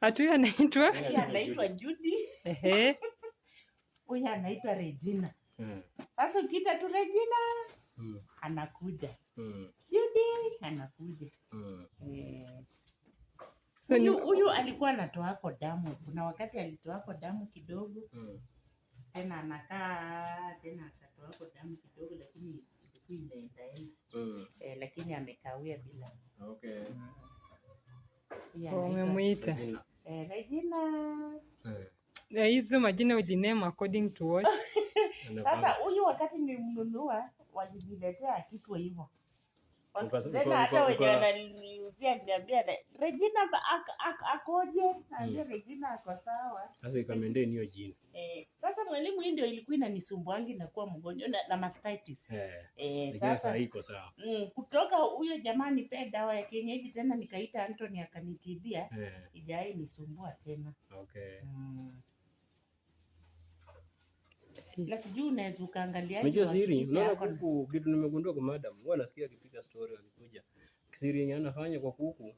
Atu anaitwa? Anaitwa Judy. Huyu anaitwa Regina. Sasa ukiita tu Regina, anakuja. Judy anakuja. Huyu alikuwa anatoa damu. Kuna wakati alitoa damu kidogo. Tena anakaa tena akatoa damu kidogo, lakini lakini amekawia bila. Okay. Umemwita Regina. Hizo majina with the name according to what? Sasa huyu wakati nilimnunua waliniletea kitu hivyo. Tena hata wenye wananiuzia niambia Regina akoje? Naambia Regina ako sawa. Sasa ikamendeni hiyo jina. Sasa mwalimu, hii ndio ilikuwa inanisumbuangi na kuwa mgonjwa na mastitis. Sasa iko sawa. Kutoka huyo jamani pe dawa ya kienyeji tena nikaita Anthony akanitibia. Ijai nisumbua tena. Okay. Na sijui unaweza ukaangalia unajua siri, unaona kuku kitu nimegundua kwa madam, huwa nasikia akipiga story akikuja. Siri yenye anafanya kwa kuku